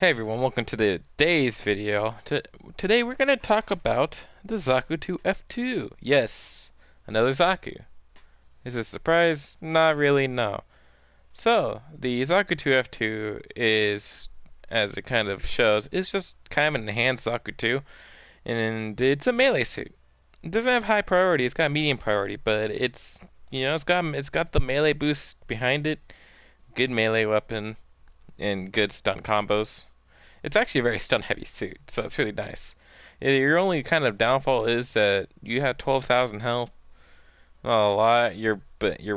Hey everyone, welcome to today's video. Today we're going to talk about the Zaku 2 F2. Yes, another Zaku. Is it a surprise? Not really, no. So, the Zaku 2 F2 is, as it kind of shows, is just kind of an enhanced Zaku 2, and it's a melee suit. It doesn't have high priority, it's got medium priority, but it's got the melee boost behind it, good melee weapon, and good stun combos. It's actually a very stun heavy suit, so it's really nice. Your only kind of downfall is that you have 12,000 health. Not a lot. Your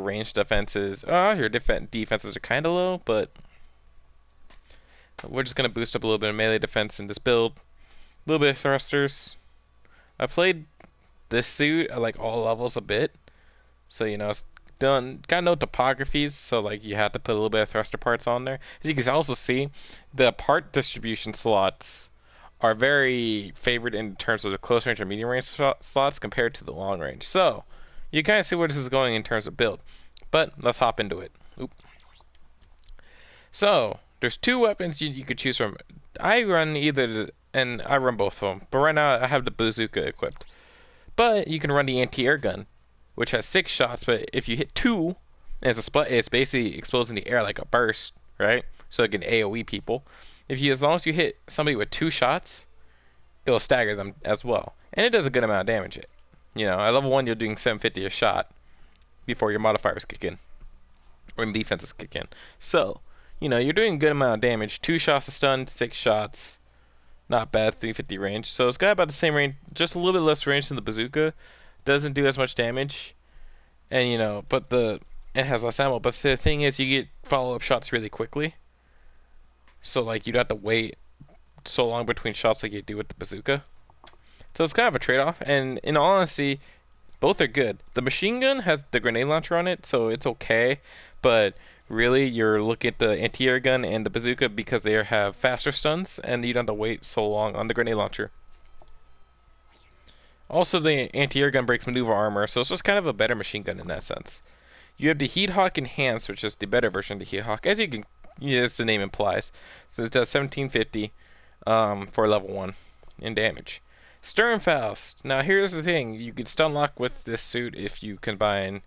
ranged defenses, your defenses are kind of low, but we're just gonna boost up a little bit of melee defense in this build. A little bit of thrusters. I played this suit at like all levels a bit, so it's done. Got no topographies, so like you have to put a little bit of thruster parts on there. As you can also see, the part distribution slots are very favored in terms of the close range and medium range slots compared to the long range. So you kind of see where this is going in terms of build. But let's hop into it. Oop. So there's two weapons you could choose from. I run and I run both of them. But right now I have the bazooka equipped. But you can run the anti-air gun, which has 6 shots. But if you hit two, and it's basically explodes in the air like a burst, right? So it can AOE people. As long as you hit somebody with 2 shots, it'll stagger them as well. And it does a good amount of damage. At level 1, you're doing 750 a shot before your modifiers kick in, or defenses kick in. So, you're doing a good amount of damage. 2 shots of stun, 6 shots. Not bad, 350 range. So it's got about the same range, just a little bit less range than the bazooka. Doesn't do as much damage. And, it has less ammo. But the thing is, you get follow-up shots really quickly. So, like, you'd have to wait so long between shots like you do with the bazooka. So it's kind of a trade-off, and in all honesty, both are good. The machine gun has the grenade launcher on it, so it's okay, but really you're looking at the anti-air gun and the bazooka because they have faster stuns, and you don't have to wait so long on the grenade launcher. Also, the anti-air gun breaks maneuver armor, so it's just kind of a better machine gun in that sense. You have the Heat Hawk Enhanced, which is the better version of the Heat Hawk, as the name implies. So it does 1750 for level 1 in damage. Sternfaust. Now here's the thing: you can stun lock with this suit if you combine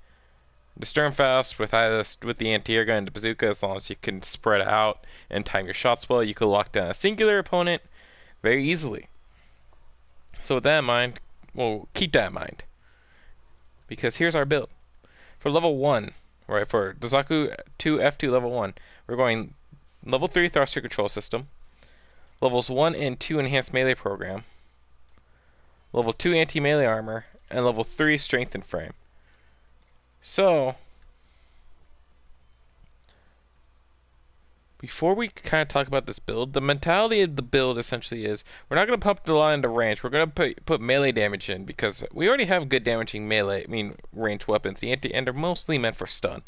the Sternfaust with the anti-air gun and the bazooka. As long as you can spread out and time your shots well, you can lock down a singular opponent very easily. So with that in mind, well, keep that in mind because here's our build for level 1. Right, for the Zaku 2 F2 level 1, we're going level 3 thruster control system, levels 1 and 2 enhanced melee program, level 2 anti-melee armor, and level 3 strength and frame. So, before we kind of talk about this build, the mentality of the build essentially is we're not going to pump the line into range. We're going to put melee damage in because we already have good damaging range weapons. And they're mostly meant for stun,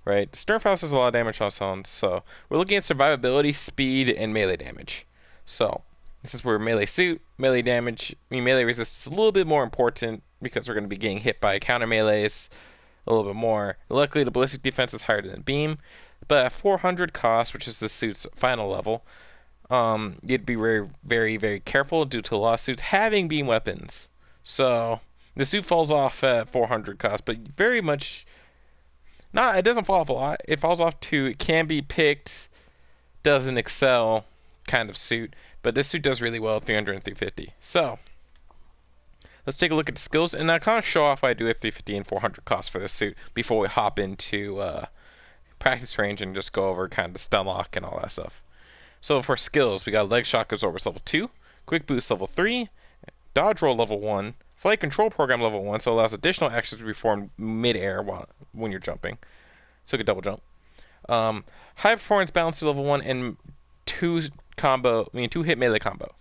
right? Sternfaust has a lot of damage on its own, so we're looking at survivability, speed, and melee damage. So, this is where melee suit, melee damage, melee resistance is a little bit more important because we're going to be getting hit by counter melees a little bit more. Luckily, the ballistic defense is higher than beam, but at 400 cost, which is the suit's final level, you'd be very, very, very careful due to lawsuits having beam weapons. So the suit falls off at 400 cost, but very much not. It doesn't fall off a lot. It falls off to it can be picked, doesn't excel kind of suit, but this suit does really well at 300 and 350. So let's take a look at the skills, and I'll kind of show off why I do a 350 and 400 cost for this suit before we hop into practice range and just go over kind of the stun lock and all that stuff. So for skills, we got leg shot absorbers level 2, quick boost level 3, dodge roll level 1, flight control program level 1, so it allows additional actions to be performed mid-air when you're jumping, so you can double jump. High performance balance to level 1 and 2 hit melee combo.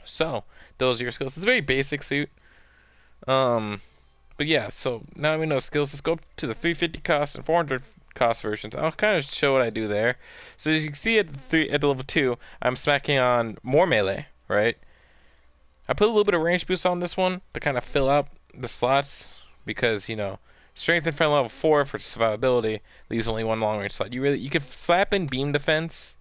So those are your skills. It's a very basic suit. But yeah, so now we know skills. Let's go to the 350 cost and 400 cost versions. I'll kind of show what I do there. So as you can see at the level 2, I'm smacking on more melee, right? I put a little bit of range boost on this one to kind of fill out the slots because, strength and front level 4 for survivability leaves only one long range slot. You can slap in beam defense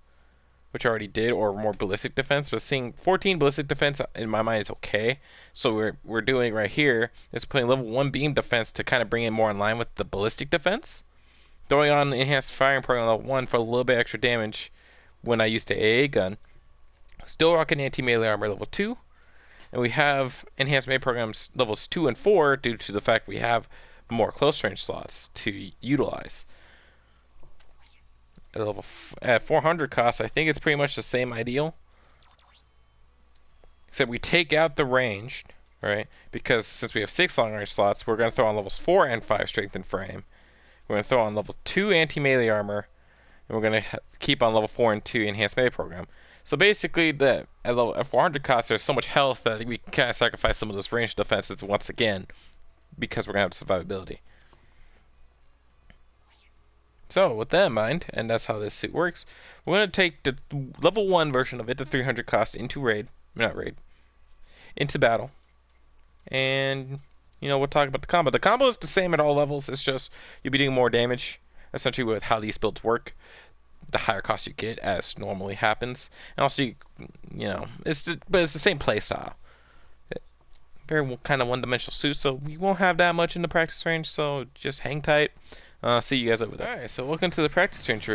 which I already did, or more ballistic defense. But seeing 14 ballistic defense in my mind is okay. So we're doing right here is putting level 1 beam defense to kind of bring it more in line with the ballistic defense. Throwing on the enhanced firing program level 1 for a little bit extra damage when I used the AA gun. Still rocking anti-melee armor level 2. And we have enhanced melee programs levels 2 and 4 due to the fact we have more close range slots to utilize. At 400 costs, I think it's pretty much the same ideal. Except we take out the range, right? Because since we have 6 long range slots, we're going to throw on levels 4 and 5 strength and frame. We're going to throw on level 2 anti-melee armor. And we're going to keep on level 4 and 2 enhanced melee program. So basically, at 400 costs, there's so much health that we can kind of sacrifice some of those range defenses once again. Because we're going to have survivability. So, with that in mind, and that's how this suit works, we're going to take the level 1 version of it, the 300 cost, into into battle. And, we'll talk about the combo. The combo is the same at all levels, it's just you'll be doing more damage, essentially with how these builds work. The higher cost you get, as normally happens. And also, but it's the same playstyle. Very kind of one-dimensional suit, so we won't have that much in the practice range, so just hang tight. See you guys over there. Alright, so welcome to the practice range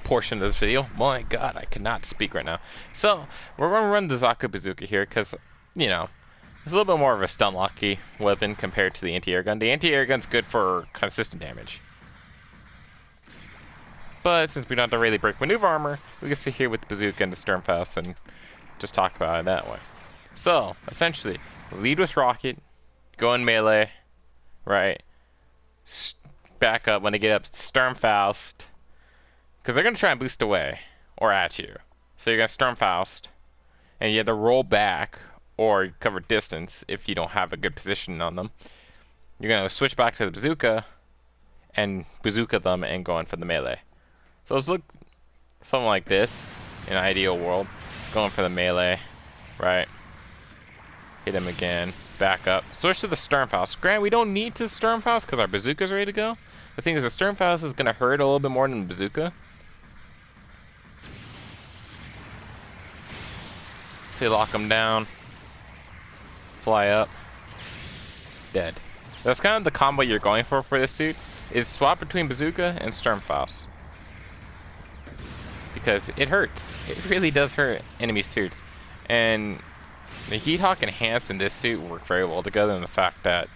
portion of this video. My god, I cannot speak right now. So, we're going to run the Zaku bazooka here, because, it's a little bit more of a stun-locky weapon compared to the anti-air gun. The anti-air gun's good for consistent damage. But since we don't have to really break maneuver armor, we can sit here with the bazooka and the Sturmfaust and just talk about it that way. So, essentially, lead with rocket, go in melee, right? Back up when they get up, Sturmfaust, because they're going to try and boost away, or at you. So you're going to Sturmfaust, and you have to roll back, or cover distance if you don't have a good position on them. You're going to switch back to the bazooka, and bazooka them and go in for the melee. So let's look something like this, in an ideal world. Going for the melee, right? Hit him again, back up. Switch to the Sturmfaust. Granted, we don't need to Sturmfaust because our bazooka's ready to go. The thing is, the Sturmfaust is going to hurt a little bit more than the bazooka. So you lock him down. Fly up. Dead. That's kind of the combo you're going for this suit. Is swap between bazooka and Sturmfaust. Because it hurts. It really does hurt enemy suits. And the Heat Hawk Enhanced in this suit work very well together in the fact that,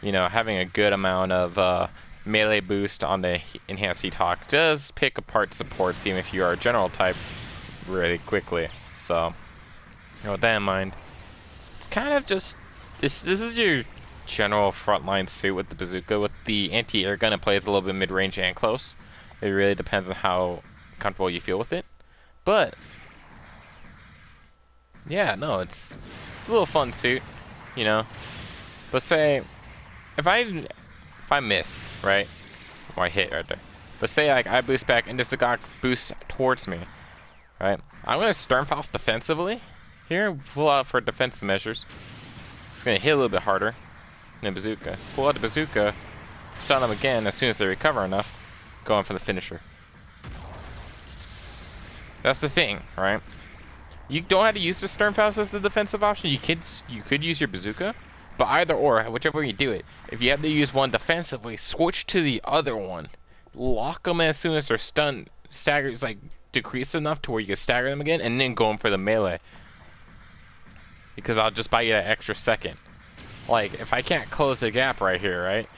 having a good amount of melee boost on the Enhanced Heat Hawk does pick apart supports even if you are a general type really quickly. So, with that in mind, it's kind of just, this is your general frontline suit with the bazooka. With the anti-air gun, it plays a little bit mid-range and close. It really depends on how comfortable you feel with it. But yeah, no, it's a little fun suit, But say if I miss, right, or I hit right there, but say like I boost back and this guy boosts towards me, right? I'm gonna Sturmfaust defensively here, pull out for defensive measures. It's gonna hit a little bit harder than bazooka. Pull out the bazooka, stun them again as soon as they recover enough, going for the finisher. That's the thing, right? You don't have to use the Sturmfaust as the defensive option. You could use your bazooka, but either or, whichever way you do it, if you have to use one defensively, switch to the other one. Lock them as soon as their stun staggers decrease enough to where you can stagger them again, and then go in for the melee. Because I'll just buy you that extra second. Like if I can't close the gap right here, right?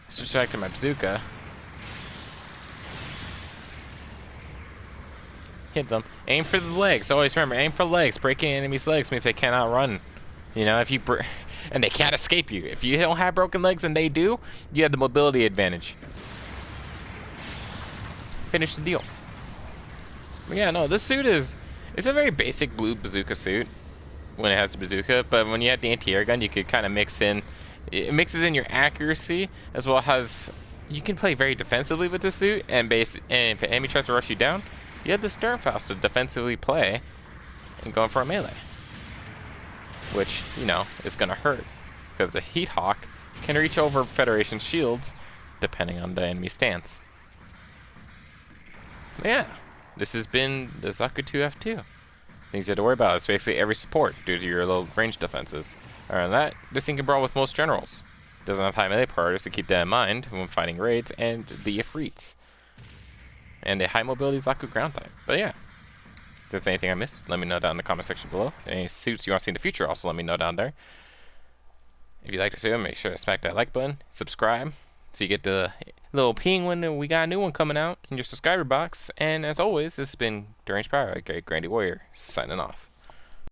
Switch back to my bazooka. Hit them. Aim for the legs. Always remember, aim for legs. Breaking enemies' legs means they cannot run. If you and they can't escape you. If you don't have broken legs and they do, you have the mobility advantage. Finish the deal. But yeah, no, this suit it's a very basic blue bazooka suit when it has the bazooka, but when you have the anti-air gun, you could kind of it mixes in your accuracy as well as you can play very defensively with this suit, and if an enemy tries to rush you down, you have the Sturmfaust to defensively play and going for a melee. Which, is going to hurt. Because the Heat Hawk can reach over Federation shields depending on the enemy stance. Yeah. This has been the Zaku 2F2. Things you have to worry about is basically every support due to your low range defenses. Other than that, this thing can brawl with most generals. Doesn't have high melee priorities, so keep that in mind when fighting raids and the Ifrits. And a high mobility Zaku ground type. But yeah, if there's anything I missed, let me know down in the comment section below. Any suits you want to see in the future, also let me know down there. If you'd like to see them, make sure to smack that like button, subscribe, so you get the little ping when we got a new one coming out in your subscriber box. And as always, this has been Deranged Power, Great Grandy Warrior, signing off.